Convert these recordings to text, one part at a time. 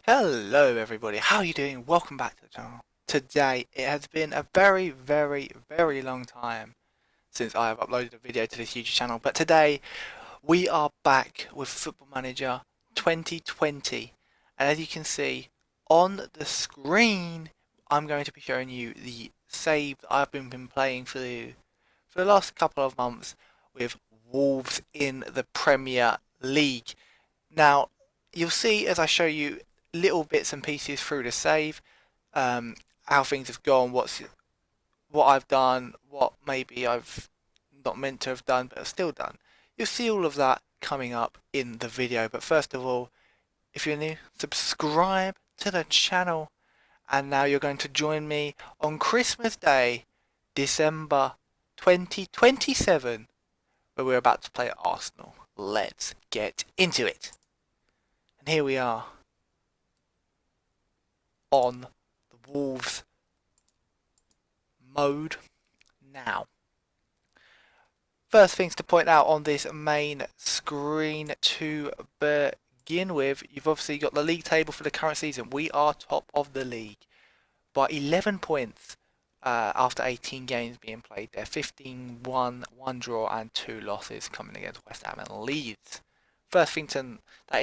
Hello everybody, how are you doing? Welcome back to the channel. Today, it has been a very long time since I have uploaded a video to this YouTube channel, but today we are back with Football Manager 2020, and as you can see on the screen, I'm going to be showing you the save that I've been playing for the last couple of months with Wolves in the Premier League. Now, you'll see as I show you little bits and pieces through the save, how things have gone, what I've done, what maybe I've not meant to have done, but have still done. You'll see all of that coming up in the video. But first of all, if you're new, subscribe to the channel. And now you're going to join me on Christmas Day, December 2027, where we're about to play at Arsenal. Let's get into it. And here we are on the Wolves mode now. First things to point out on this main screen to begin with, you've obviously got the league table for the current season. We are top of the league by 11 points after 18 games being played there. 15-1, 1 draw and 2 losses coming against West Ham and Leeds. That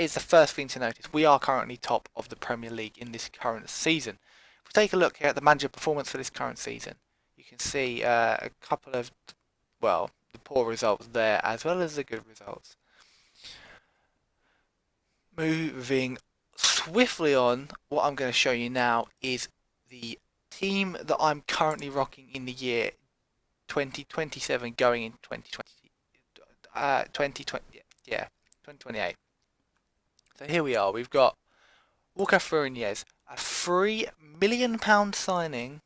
is the first thing to notice. We are currently top of the Premier League in this current season. If we take a look here at the manager performance for this current season, you can see a couple of, well, the poor results there as well as the good results. Moving swiftly on, what I'm going to show you now is the team that I'm currently rocking in the year 2027 going in 2028. So here we are. We've got Walker Funes, a £3 million signing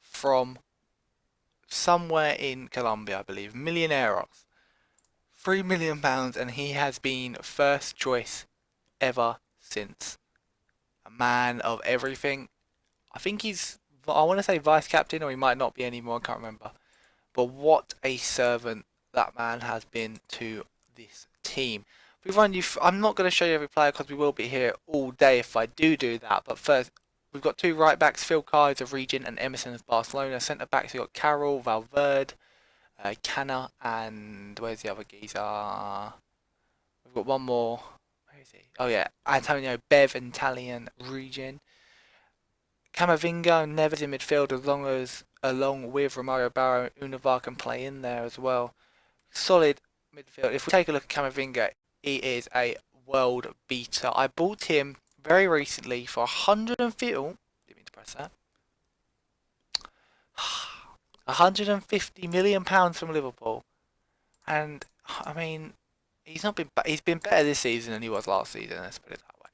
from somewhere in Colombia, I believe. Millonarios. £3 million, and he has been first choice ever since. A man of everything. I think I want to say vice captain, or he might not be anymore, I can't remember. But what a servant that man has been to this team. I'm not going to show you every player because we will be here all day if I do that. But first, we've got two right backs, Phil Kars of Regent and Emerson of Barcelona. Centre backs, we've got Carroll, Valverde, Canna, and where's the other geezer? We've got one more. Where is he? Oh yeah, Antonio Bev and Italian Region. Camavinga and Neves in midfield, along with Romario Barrow, Univar can play in there as well. Solid midfield. If we take a look at Camavinga, he is a world beater. I bought him very recently for 150. Oh, didn't mean to press that. 150 million pounds from Liverpool, and I mean, he's been better this season than he was last season. Let's put it that way.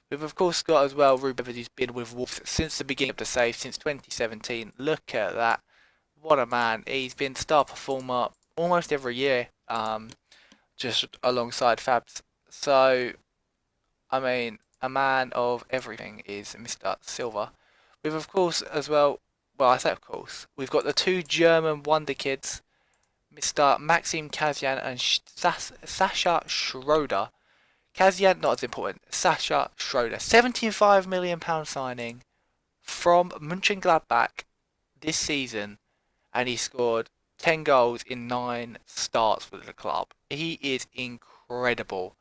We've of course got as well Ruben Neves, who's been with Wolves since the beginning of the save, since 2017. Look at that! What a man! He's been star performer almost every year. Just alongside Fabs. So, I mean, a man of everything is Mr. Silva. We've of course as well, I say of course, we've got the two German wonder kids, Mr. Maxim Kazyan and Sasha Schroeder. Kazyan, not as important, Sasha Schroeder. £75 million signing from Mönchengladbach this season, and he scored 10 goals in 9 starts for the club. He is incredible.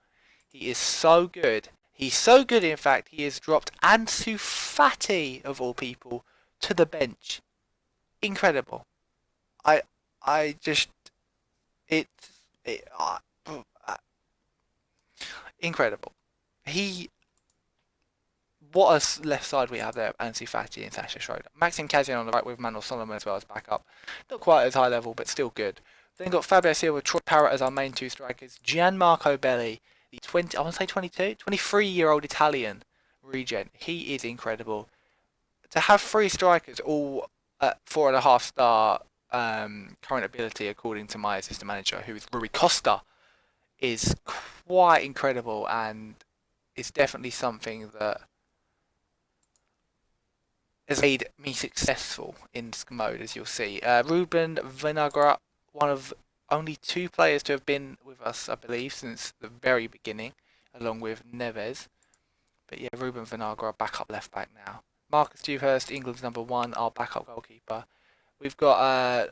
He is so good. He's so good, in fact, he has dropped Ansu Fati, of all people, to the bench. Incredible. I just, it incredible. What a left side we have there, Ansu Fati and Sasha Schroeder. Maxim Kazyan on the right with Manuel Solomon as well as backup. Not quite as high level, but still good. Then got Fabio Silva, Troy Parrott as our main two strikers. Gianmarco Belli, the 23-year-old Italian regen. He is incredible. To have 3 strikers all at 4.5 star current ability, according to my assistant manager, who is Rui Costa, is quite incredible, and it's definitely something that has made me successful in this mode, as you'll see. Ruben Vinagre, one of only 2 players to have been with us, I believe, since the very beginning, along with Neves. But yeah, Ruben Vinagre, our backup left back now. Marcus Dewhurst, England's number 1, our backup goalkeeper. We've got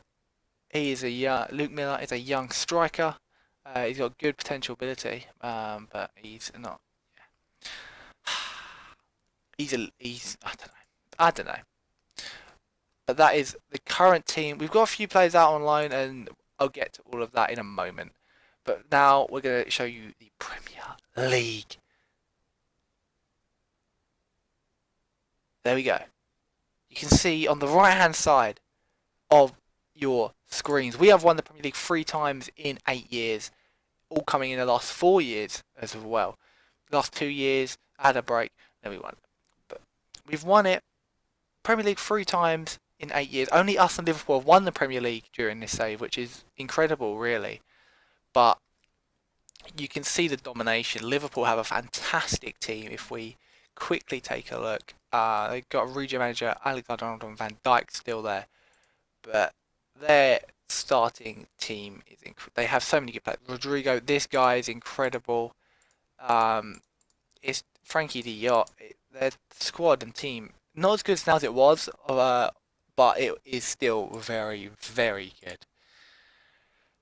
Luke Miller is a young striker. He's got good potential ability, but he's not. Yeah. He's I don't know. But that is the current team. We've got a few players out on loan, and I'll get to all of that in a moment. But now we're going to show you the Premier League. There we go. You can see on the right-hand side of your screens, we have won the Premier League 3 times in 8 years, all coming in the last 4 years as well. The last 2 years, I had a break, then we won. But we've won it, Premier League 3 times in 8 years. Only us and Liverpool have won the Premier League during this save, which is incredible, really. But you can see the domination. Liverpool have a fantastic team. If we quickly take a look, they've got a region manager, Alexander Van Dijk, still there, but their starting team is they have so many good players. Rodrigo, this guy is incredible. It's Frankie de Jong. Their squad and team not as good now as it was, but it is still very, very good.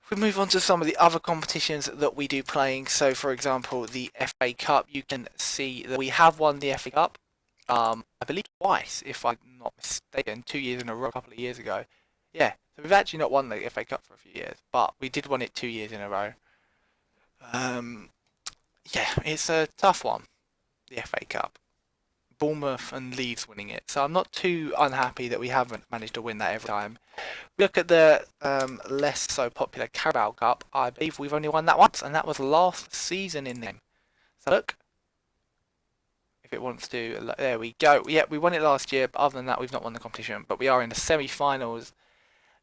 If we move on to some of the other competitions that we do playing, so for example the FA Cup, you can see that we have won the FA Cup, I believe twice if I'm not mistaken, 2 years in a row a couple of years ago. Yeah, so we've actually not won the FA Cup for a few years, but we did win it 2 years in a row. Yeah, it's a tough one, the FA Cup. Bournemouth and Leeds winning it, so I'm not too unhappy that we haven't managed to win that every time. Look at the less so popular Carabao Cup. I believe we've only won that once, and that was last season in the game. So look, if it wants to, there we go. Yeah, we won it last year, but other than that, we've not won the competition. But we are in the semi-finals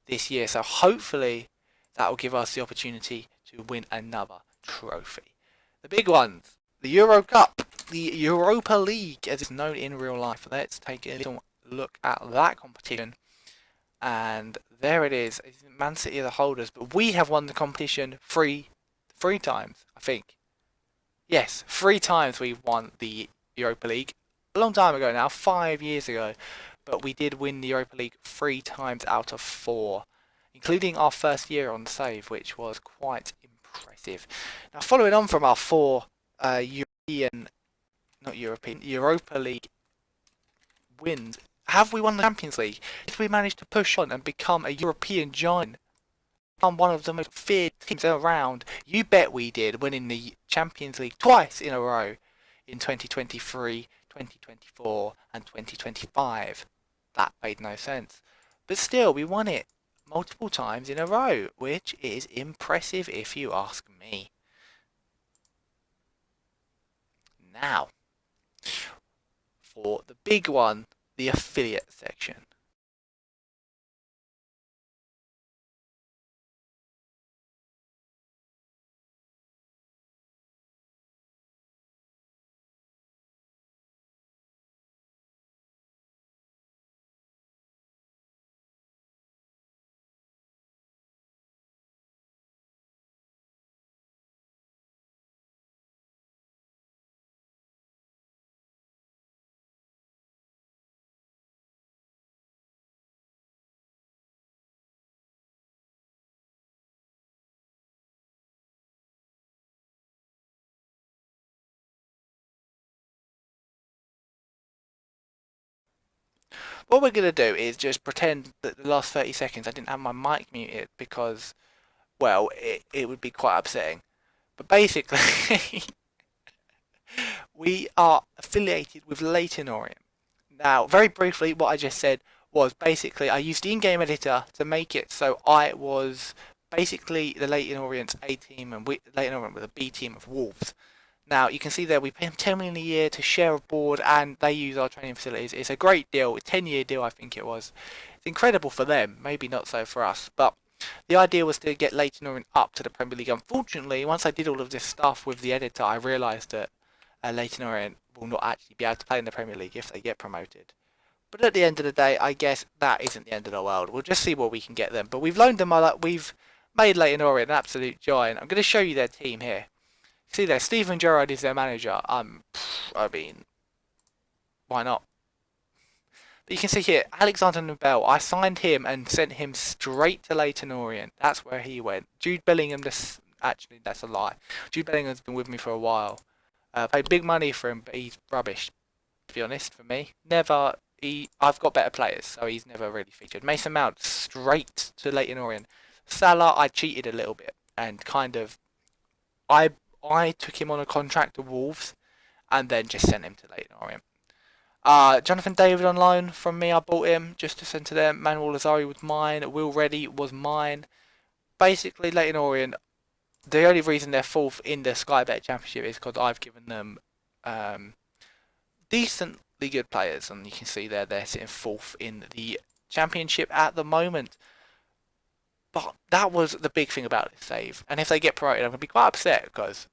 this year, so hopefully that will give us the opportunity to win another trophy. The big ones, the Euro Cup, the Europa League, as it's known in real life. Let's take a little look at that competition. And there it is. Man City are the holders, but we have won the competition three times, I think. Yes, 3 times we've won the Europa League. A long time ago now, 5 years ago. But we did win the Europa League 3 times out of 4, including our first year on save, which was quite impressive. Now, following on from our 4 Europa League wins, have we won the Champions League? If we managed to push on and become a European giant, become one of the most feared teams around, you bet we did, winning the Champions League twice in a row in 2023, 2024 and 2025. That made no sense. But still, we won it multiple times in a row, which is impressive if you ask me. Now, for the big one, the affiliate section. What we're going to do is just pretend that the last 30 seconds I didn't have my mic muted because, well, it would be quite upsetting. But basically, we are affiliated with Leyton Orient. Now, very briefly, what I just said was basically I used the in-game editor to make it so I was basically the Leyton Orient's A team and Leyton Orient with a B team of Wolves. Now, you can see there we pay them 10 million a year to share a board and they use our training facilities. It's a great deal, a 10-year deal I think it was. It's incredible for them, maybe not so for us, but the idea was to get Leyton Orient up to the Premier League. Unfortunately, once I did all of this stuff with the editor, I realised that Leyton Orient will not actually be able to play in the Premier League if they get promoted. But at the end of the day, I guess that isn't the end of the world. We'll just see what we can get them. But we've loaned them, we've made Leyton Orient an absolute giant. I'm going to show you their team here. See there, Steven Gerrard is their manager. I mean, why not? But you can see here, Alexander Nobel, I signed him and sent him straight to Leyton Orient. That's where he went. Jude Bellingham, actually, that's a lie. Jude Bellingham's been with me for a while. Paid big money for him, but he's rubbish, to be honest, for me. I've got better players, so he's never really featured. Mason Mount, straight to Leyton Orient. Salah, I cheated a little bit, and kind of, I took him on a contract to Wolves, and then just sent him to Leyton Orient. Jonathan David on loan from me, I bought him just to send to them. Manuel Lazari was mine. Will Reddy was mine. Basically, Leyton Orient, the only reason they're fourth in the Sky Bet Championship is because I've given them decently good players, and you can see there they're sitting fourth in the Championship at the moment. But that was the big thing about this save, and if they get promoted, I'm going to be quite upset because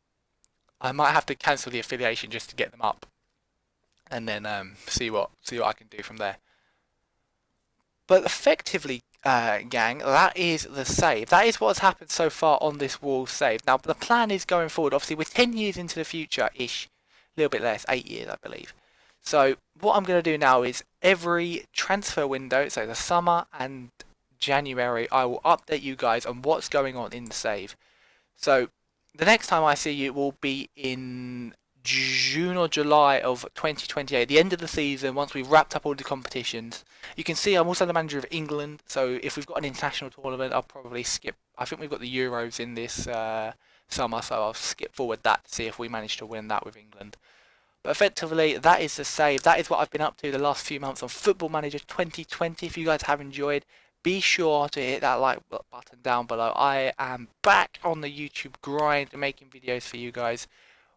I might have to cancel the affiliation just to get them up, and then see what I can do from there. But effectively, gang, that is the save. That is what's happened so far on this Wolves save. Now, the plan is going forward. Obviously, we're 10 years into the future-ish. A little bit less, 8 years, I believe. So, what I'm going to do now is every transfer window, so the summer and January, I will update you guys on what's going on in the save. So, the next time I see you will be in June or July of 2028, the end of the season, once we've wrapped up all the competitions. You can see I'm also the manager of England, so if we've got an international tournament, I'll probably skip. I think we've got the Euros in this summer, so I'll skip forward that to see if we manage to win that with England. But effectively, that is the save. That is what I've been up to the last few months on Football Manager 2020. If you guys have enjoyed, be sure to hit that like button down below. I am back on the YouTube grind, making videos for you guys.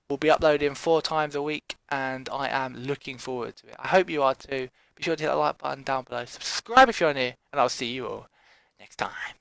We'll be uploading 4 times a week, and I am looking forward to it. I hope you are too. Be sure to hit that like button down below. Subscribe if you're new, and I'll see you all next time.